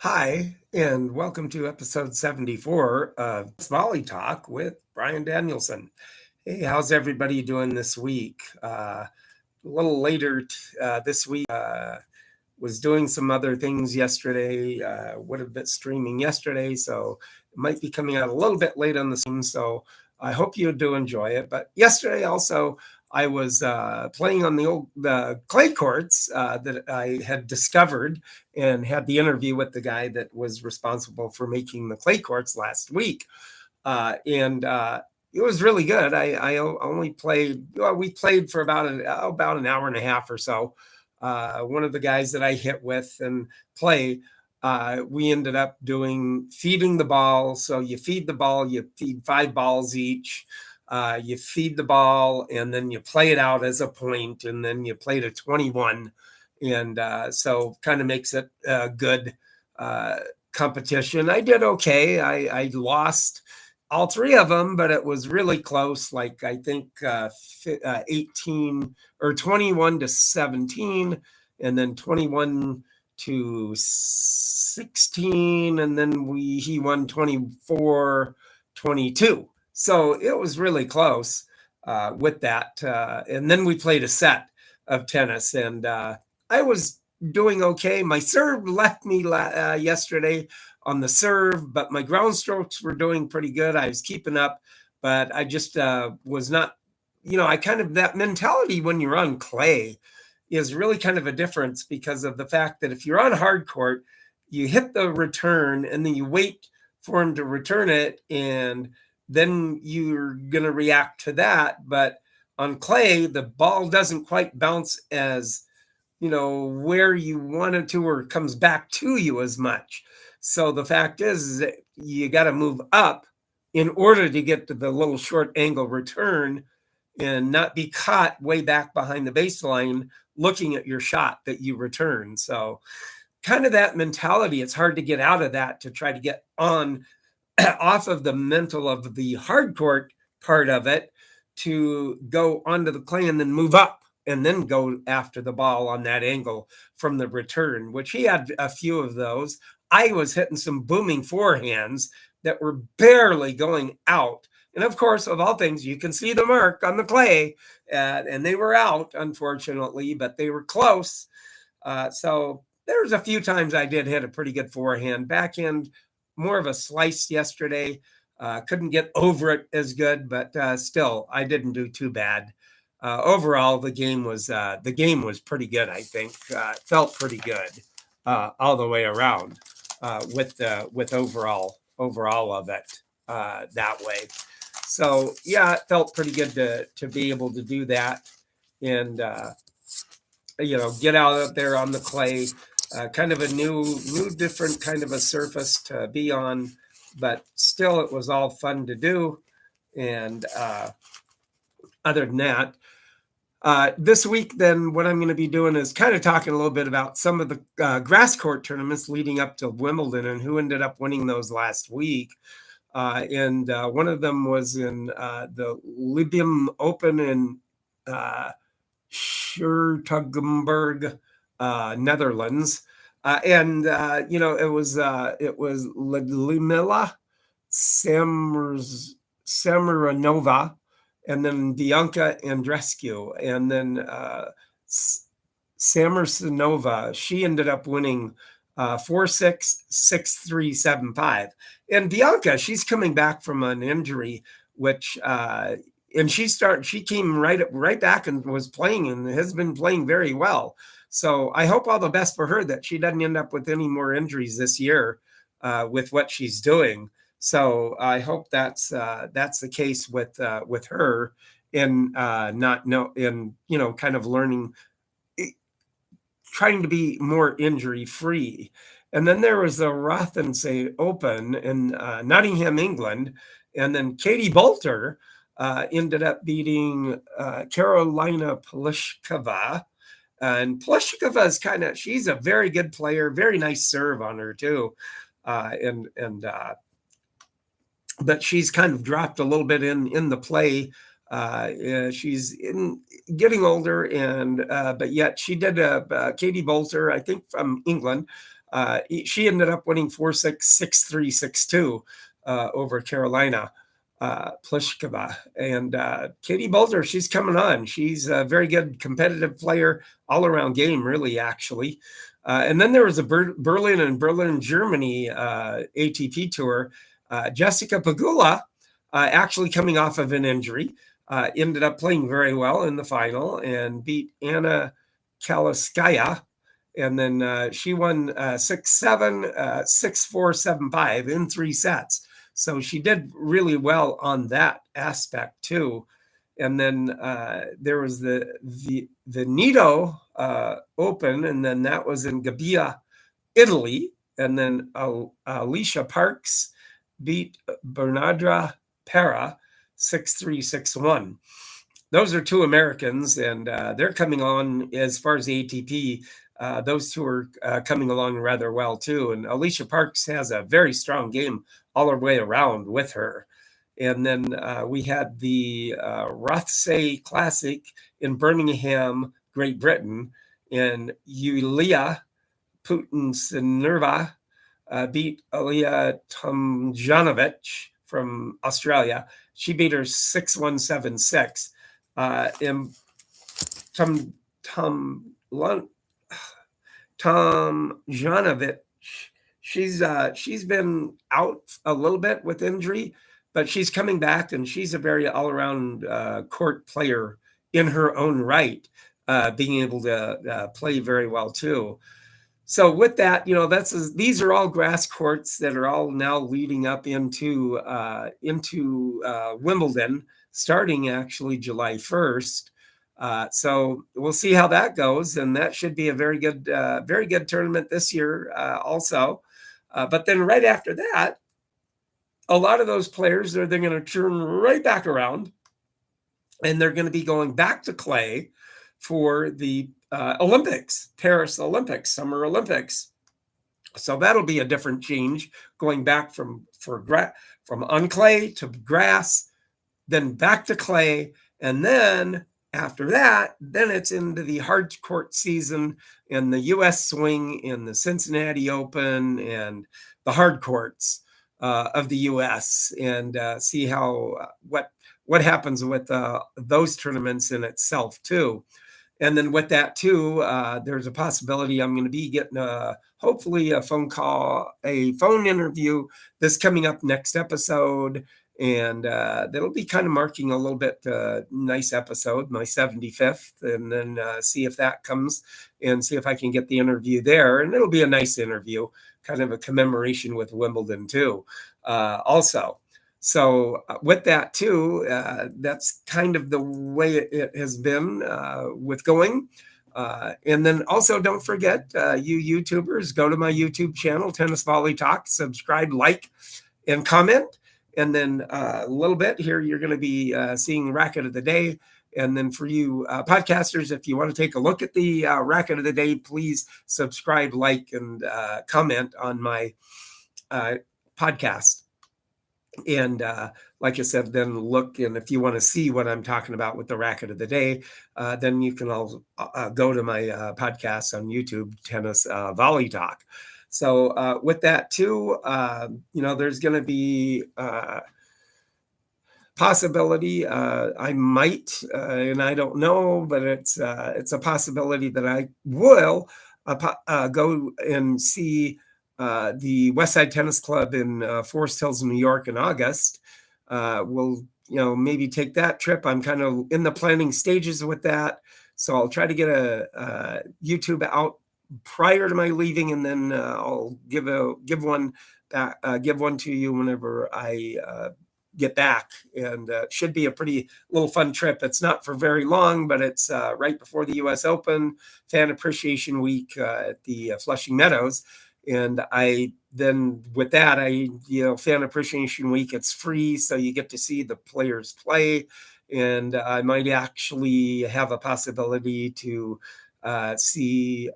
Hi, and welcome to episode 74 of Volley Talk with Brian Danielson. Hey, how's everybody doing this week? A little later this week, was doing some other things yesterday, would have been streaming yesterday, so it might be coming out a little bit late on the stream, so I hope you do enjoy it. But yesterday also, I was playing on the clay courts that I had discovered and had the interview with the guy that was responsible for making the clay courts last week. And it was really good. I only played, well, we played for about an hour and a half or so. One of the guys that I hit with and play, we ended up doing feeding the ball. So you feed the ball, you feed 5 balls each. You feed the ball and then you play it out as a point, and then you play to 21. And so kind of makes it a good competition. I did okay. I lost all 3 of them, but it was really close. Like I think 18 or 21 to 17, and then 21 to 16, and then he won 24-22. So it was really close with that. And then we played a set of tennis, and I was doing okay. My serve left me yesterday on the serve, but my ground strokes were doing pretty good. I was keeping up, but I just was not, I kind of, that mentality when you're on clay is really kind of a difference, because of the fact that if you're on hard court, you hit the return and then you wait for him to return it, and then you're going to react to that. But on clay, the ball doesn't quite bounce as, where you want it to, or comes back to you as much. So the fact is that you got to move up in order to get to the little short angle return and not be caught way back behind the baseline looking at your shot that you return. So kind of that mentality, it's hard to get out of that, to try to get on off of the mental of the hard court part of it, to go onto the clay and then move up and then go after the ball on that angle from the return, which he had a few of those. I was hitting some booming forehands that were barely going out. And of course, of all things, you can see the mark on the clay, and they were out, unfortunately, but they were close. So there's a few times I did hit a pretty good forehand. Backhand, more of a slice yesterday. Couldn't get over it as good, but still, I didn't do too bad. Overall, the game was pretty good. I think felt pretty good all the way around with overall of it that way. So yeah, it felt pretty good to be able to do that, and get out there on the clay. Kind of a new different kind of a surface to be on, but still it was all fun to do. And other than that, this week, then, what I'm going to be doing is kind of talking a little bit about some of the grass court tournaments leading up to Wimbledon and who ended up winning those last week. And one of them was in the Libyen Open in Schertuggenberg, Netherlands. And it was Ludmila Samironova, and then Bianca Andreescu, and then Samironova. She ended up winning 4-6, 6-3, 7-5. And Bianca, she's coming back from an injury, which and she came right back and was playing, and has been playing very well. So I hope all the best for her, that she doesn't end up with any more injuries this year with what she's doing. So I hope that's the case with her, in kind of learning, trying to be more injury free. And then there was the Rothensay Open in Nottingham, England, and then Katie Bolter ended up beating Carolina Pliskova. And Pliskova is she's a very good player, very nice serve on her too. But she's kind of dropped a little bit in the play. She's getting older, and but yet she did Katie Bolter, I think from England, She ended up winning 4-6, 6-3, 6-2 over Carolina Pliskova. And Katie Boulder, she's coming on. She's a very good competitive player, all-around game, really, actually. And then there was a Berlin, Germany ATP tour. Jessica Pegula, actually coming off of an injury, ended up playing very well in the final and beat Anna Kaliskaya. And then she won 6-7, 6-4, 7-5 in 3 sets. So she did really well on that aspect too. And then there was the Nido Open, and then that was in Gabbia, Italy. And then Alicia Parks beat Bernardra Pera 6-3, 6-1. Those are 2 Americans, and they're coming on as far as the ATP. Those 2 are coming along rather well too. And Alicia Parks has a very strong game all the way around with her. And then we had the Rothsay Classic in Birmingham, Great Britain, and Yulia Putintseva beat Alia Tomjanovic from Australia. She beat her 6-1, 7-6. And Tomjanovic, she's been out a little bit with injury, but she's coming back, and she's a very all-around court player in her own right, being able to play very well too. So with that, these are all grass courts that are all now leading up into Wimbledon, starting actually July 1st. So we'll see how that goes, and that should be a very good tournament this year also. But then right after that, a lot of those players they're going to turn right back around, and they're going to be going back to clay for the Olympics, Paris Olympics, Summer Olympics. So that'll be a different change, going back from on clay to grass, then back to clay, and then after that, then it's into the hard court season and the U.S. swing and the Cincinnati Open and the hard courts of the U.S. and see how what happens with those tournaments in itself too. And then with that too, there's a possibility I'm going to be getting hopefully a phone interview this coming up next episode. And that'll be kind of marking a little bit nice episode, my 75th, and then see if that comes and see if I can get the interview there. And it'll be a nice interview, kind of a commemoration with Wimbledon too, also. So with that too, that's kind of the way it has been with going. And then also don't forget, you YouTubers, go to my YouTube channel, Tennis Volley Talk, subscribe, like, and comment. And then a little bit here, you're going to be seeing Racket of the Day. And then for you podcasters, if you want to take a look at the Racket of the Day, please subscribe, like, and comment on my podcast. And like I said, then look, and if you want to see what I'm talking about with the Racket of the Day, then you can all go to my podcast on YouTube, Tennis Volley Talk. So with that too, there's going to be possibility. I might, and I don't know, but it's a possibility that I will go and see the Westside Tennis Club in Forest Hills, New York, in August. We'll maybe take that trip. I'm kind of in the planning stages with that, so I'll try to get a YouTube out prior to my leaving, and then I'll give one to you whenever I get back. And should be a pretty little fun trip. It's not for very long, but it's right before the U.S. Open Fan Appreciation Week at the Flushing Meadows. And Fan Appreciation Week, it's free, so you get to see the players play. And I might actually have a possibility to see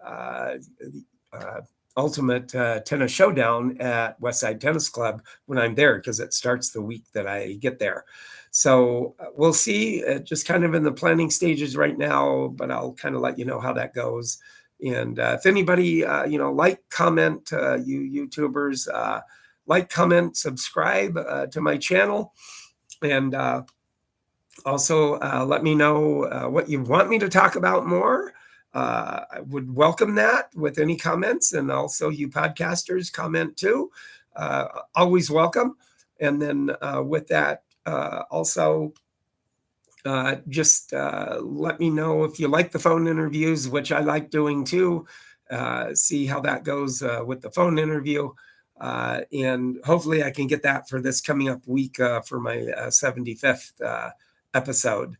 Ultimate Tennis Showdown at Westside Tennis Club when I'm there, because it starts the week that I get there. So we'll see, just kind of in the planning stages right now, but I'll kind of let you know how that goes. And if anybody, like, comment, you YouTubers, like, comment, subscribe to my channel. And also let me know what you want me to talk about more. I would welcome that with any comments. And also you podcasters comment too. Always welcome. And then with that, also just let me know if you like the phone interviews, which I like doing too. See how that goes with the phone interview. And hopefully I can get that for this coming up week for my 75th episode.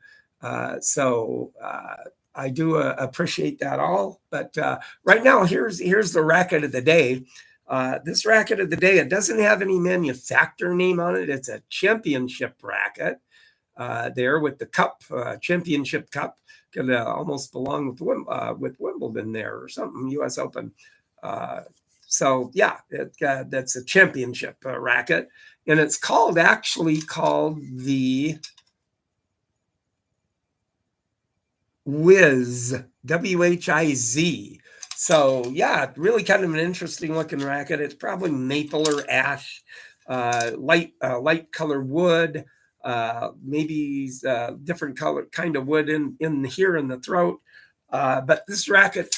So I do appreciate that all. But right now, here's the racket of the day. This racket of the day, it doesn't have any manufacturer name on it. It's a championship racket. There with the cup, championship cup, could almost belong with Wimbledon there or something, U.S. Open. So yeah, that's a championship racket, and it's actually called the Whiz, WHIZ. So yeah, really kind of an interesting looking racket. It's probably maple or ash, light color wood. Maybe different color kind of wood in here in the throat, but this racket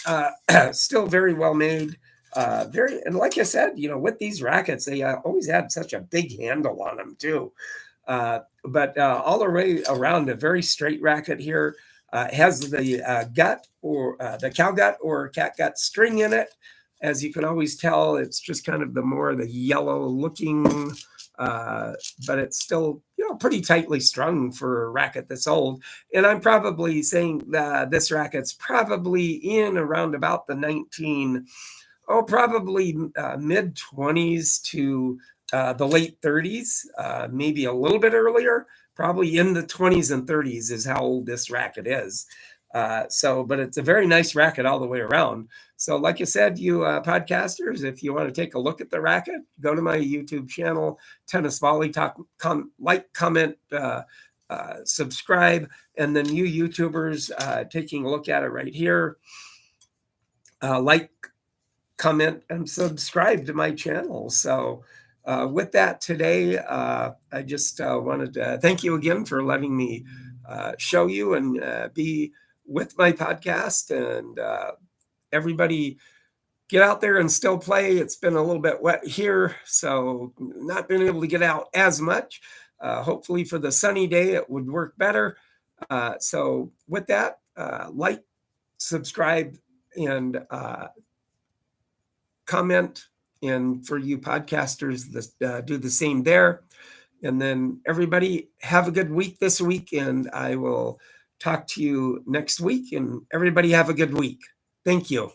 still very well made. And like I said, with these rackets, they always had such a big handle on them too. But all the way around, a very straight racket here. Has the gut or the cow gut or cat gut string in it. As you can always tell, it's just kind of the yellow looking, but it's still, pretty tightly strung for a racket that's old. And I'm probably saying this racket's probably in around about the probably mid 20s to the late 30s, maybe a little bit earlier. Probably in the 20s and 30s is how old this racket is. But it's a very nice racket all the way around. So like I said, you podcasters, if you want to take a look at the racket, go to my YouTube channel, Tennis Volley Talk, like, comment, subscribe, and then you YouTubers taking a look at it right here, like, comment, and subscribe to my channel. So with that today, I just wanted to thank you again for letting me show you and be with my podcast. And everybody get out there and still play. It's been a little bit wet here, so not been able to get out as much. Hopefully for the sunny day, it would work better. So with that, like, subscribe, and comment. And for you podcasters, do the same there. And then everybody have a good week this week, and I will talk to you next week. And everybody have a good week. Thank you.